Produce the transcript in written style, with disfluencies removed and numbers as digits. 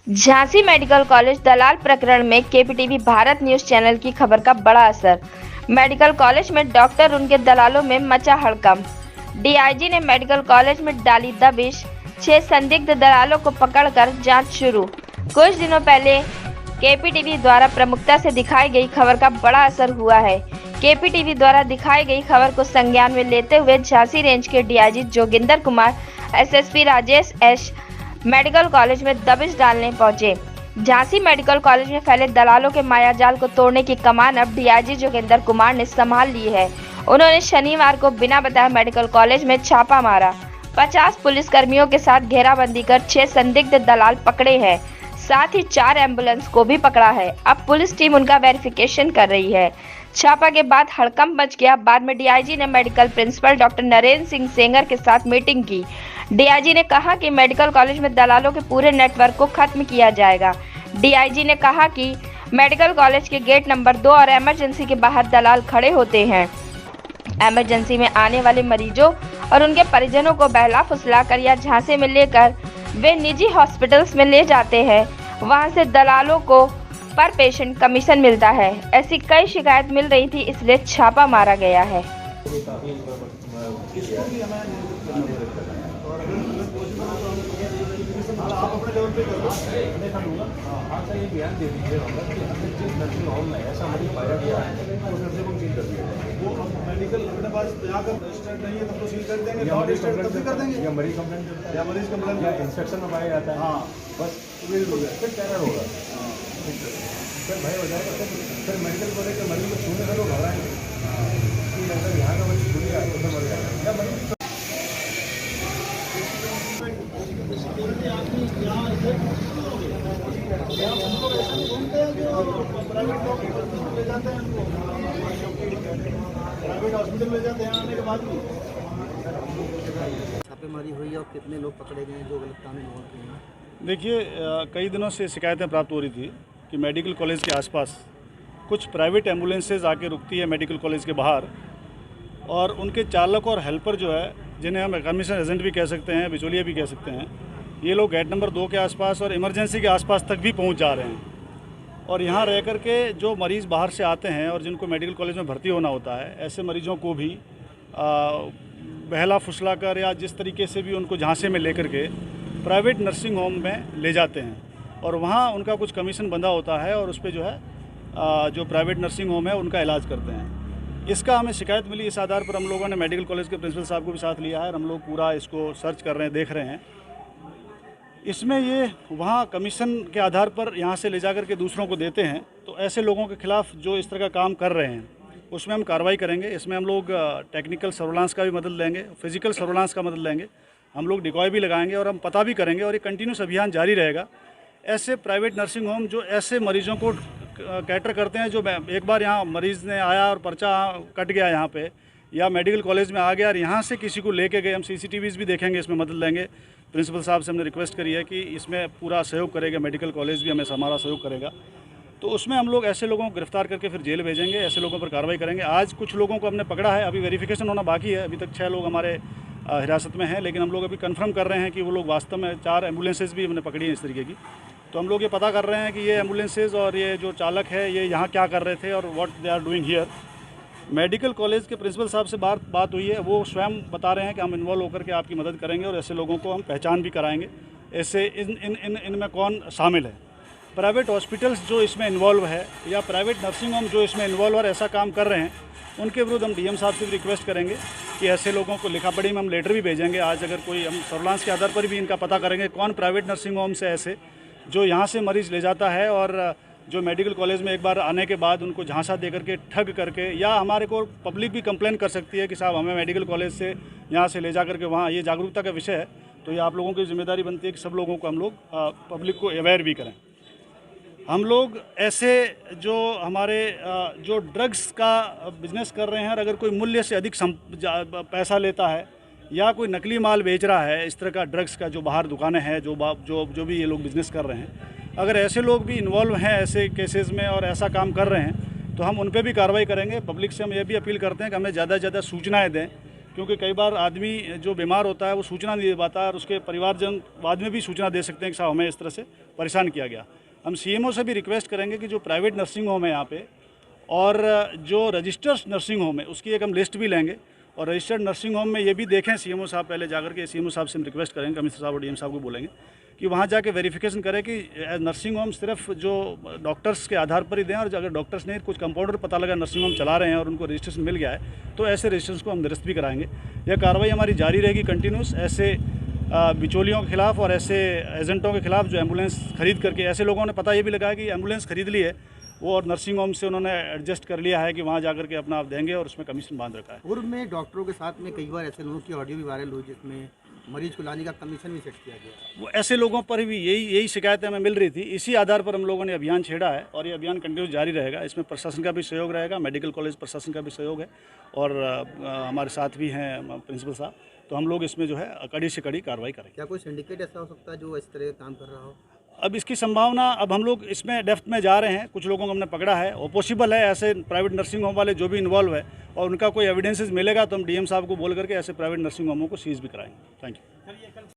Jhansi medical college दलाल प्रकरण में केपीटीवी Bharat news channel की खबर का बड़ा असर। मेडिकल कॉलेज में डॉक्टर उनके दलालों में मचा हड़कंप। डीआईजी ने मेडिकल कॉलेज में डाली दबिश। 6 संदिग्ध दलालों को पकड़कर जांच शुरू। कुछ दिनों पहले केपीटीवी द्वारा प्रमुखता से दिखाई गई खबर का बड़ा असर हुआ है। केपीटीवी द्वारा दिखाई गई खबर को संज्ञान में लेते हुए झांसी रेंज के DIG Joginder Kumar, SSP Rajesh S medical college में दबिश डालने पहुंचे। झांसी मेडिकल कॉलेज में फैले दलालों के मायाजाल को तोड़ने की कमान अब डीआईजी जोगिंदर कुमार ने संभाल ली है। उन्होंने शनिवार को बिना बताए मेडिकल कॉलेज में छापा मारा। 50 पुलिसकर्मियों के साथ घेराबंदी कर 6 संदिग्ध दलाल पकड़े हैं। साथ ही 4 एम्बुलेंस को भी पकड़ा है। अब पुलिस टीम उनका वेरिफिकेशन कर रही है। छापा के बाद हड़कंप मच गया। बाद में डीआईजी ने medical principal doctor Narendra Singh Sengar के साथ मीटिंग की। डीआईजी ने कहा कि मेडिकल कॉलेज में दलालों के पूरे नेटवर्क को खत्म किया जाएगा। डीआईजी ने कहा कि मेडिकल कॉलेज के गेट नंबर 2 और इमरजेंसी के बाहर दलाल खड़े होते हैं। इमरजेंसी में आने वाले मरीजों और उनके परिजनों को बहला फुसला कर या झांसे में लेकर वे निजी हॉस्पिटल्स में ले जाते हैं। वहां से दलालों को पर पेशेंट कमीशन मिलता है। ऐसी कई शिकायत मिल रही थी, इसलिए छापा मारा गया है। आप अपने लेवल पे करो, मैं खड़ूंगा। हाँ सर, ये बयान दे दीजिए जिस नर्सिंग होम में ऐसा मरीज पाया गया है उस नर्सिंग होम सील कर दिया जाए। वो मेडिकल अपने पास यहाँ कर रजिस्टर्ड नहीं है तब तो सील कर देंगे, नॉट रजिस्टर्ड तब भी कर देंगे। या मरीज कंप्लेंट या मरीज कंप्लेंट या इंस्ट्रक्शन में पाया जाता है। हाँ बस फिर टेरर होगा, फिर भय हो जाएगा। फिर मेडिकल कॉलेज के मरीज को छूने से लोग घबराएंगे कि अगर यहाँ का मरीज छूट गया तो फिर मर जाएगा या मरीज। प्राइवेट हॉस्पिटल ले जाते हैं आने के बाद भी छापेमारी हुई और कितने लोग पकड़े गए जो गलत काम में हैं? देखिए, कई दिनों से शिकायतें प्राप्त हो रही थी कि मेडिकल कॉलेज के आसपास कुछ प्राइवेट एम्बुलेंसेज आके रुकती है मेडिकल कॉलेज के बाहर, और उनके चालक और हेल्पर जो है, जिन्हें हम कमीशन एजेंट भी कह सकते हैं, बिचौलिया भी कह सकते हैं, ये लोग गेट नंबर 2 के आसपास और इमरजेंसी के आसपास तक भी पहुंच जा रहे हैं। और यहाँ रह कर के जो मरीज़ बाहर से आते हैं और जिनको मेडिकल कॉलेज में भर्ती होना होता है, ऐसे मरीजों को भी बहला फुसला कर या जिस तरीके से भी उनको झांसे में लेकर के प्राइवेट नर्सिंग होम में ले जाते हैं और वहाँ उनका कुछ कमीशन बंधा होता है और उस पर जो है जो प्राइवेट नर्सिंग होम है उनका इलाज करते हैं। इसका हमें शिकायत मिली, इस आधार पर हम लोगों ने मेडिकल कॉलेज के प्रिंसिपल साहब को भी साथ लिया है और हम लोग पूरा इसको सर्च कर रहे हैं, देख रहे हैं। इसमें ये वहाँ कमीशन के आधार पर यहाँ से ले जाकर के दूसरों को देते हैं, तो ऐसे लोगों के खिलाफ़ जो इस तरह का काम कर रहे हैं उसमें हम कार्रवाई करेंगे। इसमें हम लोग टेक्निकल सर्विलांस का भी मदद लेंगे, फिजिकल सर्विलांस का मदद लेंगे, हम लोग डिकॉय भी लगाएंगे और हम पता भी करेंगे और ये कंटिन्यूस अभियान जारी रहेगा। ऐसे प्राइवेट नर्सिंग होम जो ऐसे मरीजों को कैटर करते हैं, जो एक बार यहाँ मरीज़ ने आया और पर्चा कट गया यहाँ पे, या मेडिकल कॉलेज में आ गया और यहाँ से किसी को लेके गए, हम CCTVs भी देखेंगे, इसमें मदद लेंगे। प्रिंसिपल साहब से हमने रिक्वेस्ट करी है कि इसमें पूरा सहयोग करेगा, मेडिकल कॉलेज भी हमें हमारा सहयोग करेगा। तो उसमें हम लोग ऐसे लोगों को गिरफ्तार करके फिर जेल भेजेंगे, ऐसे लोगों पर कार्रवाई करेंगे। आज कुछ लोगों को हमने पकड़ा है, अभी वेरिफिकेशन होना बाकी है। अभी तक 6 लोग हमारे हिरासत में हैं, लेकिन हम लोग अभी कंफर्म कर रहे हैं कि वो लोग वास्तव में 4 एम्बुलेंसेज भी हमने पकड़ी हैं इस तरीके की। तो हम लोग ये पता कर रहे हैं कि ये एम्बुलेंसेज और ये जो चालक है ये यहाँ क्या कर रहे थे और what they are doing here. Medical college के प्रिंसिपल साहब से बात हुई है, वो स्वयं बता रहे हैं कि हम इन्वॉल्व होकर के आपकी मदद करेंगे और ऐसे लोगों को हम पहचान भी कराएंगे, ऐसे इनमें कौन शामिल है। प्राइवेट हॉस्पिटल्स जो इसमें इन्वॉल्व है या प्राइवेट नर्सिंग होम जो इसमें इन्वॉल्व और ऐसा काम कर रहे हैं, उनके विरुद्ध हम DM साहब से भी रिक्वेस्ट करेंगे कि ऐसे लोगों को लिखा पढ़ी में हम लेटर भी भेजेंगे। आज अगर कोई हम सर्विलांस के आधार पर भी इनका पता करेंगे कौन प्राइवेट नर्सिंग होम से ऐसे जो यहाँ से मरीज़ ले जाता है और जो मेडिकल कॉलेज में एक बार आने के बाद उनको झांसा दे करके ठग करके, या हमारे को पब्लिक भी कंप्लेन कर सकती है कि साहब हमें मेडिकल कॉलेज से यहाँ से ले जा करके वहाँ, ये जागरूकता का विषय है। तो ये आप लोगों की जिम्मेदारी बनती है कि सब लोगों को हम लोग पब्लिक को अवेयर भी करें। हम लोग ऐसे जो हमारे जो ड्रग्स का बिजनेस कर रहे हैं और अगर कोई मूल्य से अधिक पैसा लेता है या कोई नकली माल बेच रहा है, इस तरह का ड्रग्स का जो बाहर दुकानें हैं, जो भी ये लोग बिज़नेस कर रहे हैं, अगर ऐसे लोग भी इन्वॉल्व हैं ऐसे केसेस में और ऐसा काम कर रहे हैं तो हम उन पर भी कार्रवाई करेंगे। पब्लिक से हम ये भी अपील करते हैं कि हमें ज़्यादा से ज़्यादा सूचनाएँ दें, क्योंकि कई बार आदमी जो बीमार होता है वो सूचना नहीं दे पाता और उसके परिवारजन बाद में भी सूचना दे सकते हैं कि साहब हमें इस तरह से परेशान किया गया। हम सीएमओ से भी रिक्वेस्ट करेंगे कि जो प्राइवेट नर्सिंग होम है यहाँ पे और जो रजिस्टर्ड नर्सिंग होम है उसकी एक हम लिस्ट भी लेंगे और रजिस्टर्ड नर्सिंग होम में ये भी देखें सीएमओ साहब पहले जाकर के सीएमओ साहब से हम रिक्वेस्ट करेंगे, कमिश्नर साहब और डीएम साहब को बोलेंगे कि वहाँ जाके वेरिफिकेशन करें कि नर्सिंग होम सिर्फ जो डॉक्टर्स के आधार पर ही दें और अगर डॉक्टर्स ने कुछ कंपाउंडर पता लगा नर्सिंग होम चला रहे हैं और उनको रजिस्ट्रेशन मिल गया है तो ऐसे रजिस्ट्रेशन को हम निरस्त भी कराएंगे। यह कार्रवाई हमारी जारी रहेगी कंटिन्यूस, ऐसे बिचौलियों के खिलाफ और ऐसे एजेंटों के खिलाफ जो एम्बुलेंस खरीद करके, ऐसे लोगों ने पता ये भी लगाया कि एम्बुलेंस खरीद ली है वो और नर्सिंग होम से उन्होंने एडजस्ट कर लिया है कि वहाँ जाकर के अपना आप देंगे और उसमें कमीशन बांध रखा है। पूर्व में डॉक्टरों के साथ में कई बार ऐसे लोगों की ऑडियो भी वायरल हुई जिसमें मरीज को लाने का कमीशन भी सेट किया गया। वो ऐसे लोगों पर भी यही शिकायतें हमें मिल रही थी। इसी आधार पर हम लोगों ने अभियान छेड़ा है और ये अभियान कंटिन्यू जारी रहेगा। इसमें प्रशासन का भी सहयोग रहेगा, मेडिकल कॉलेज प्रशासन का भी सहयोग है और हमारे साथ भी हैं प्रिंसिपल साहब, तो हम लोग इसमें जो है कड़ी से कड़ी कार्रवाई करेंगे। क्या कोई सिंडिकेट ऐसा हो सकता है जो इस तरह काम कर रहा हो? अब इसकी संभावना, अब हम लोग इसमें डेप्थ में जा रहे हैं, कुछ लोगों को हमने पकड़ा है और पॉसिबल है ऐसे प्राइवेट नर्सिंग होम वाले जो भी इन्वॉल्व है और उनका कोई एविडेंसेस मिलेगा तो हम डीएम साहब को बोल करके ऐसे प्राइवेट नर्सिंग होमों को सीज भी कराएंगे। Thank you.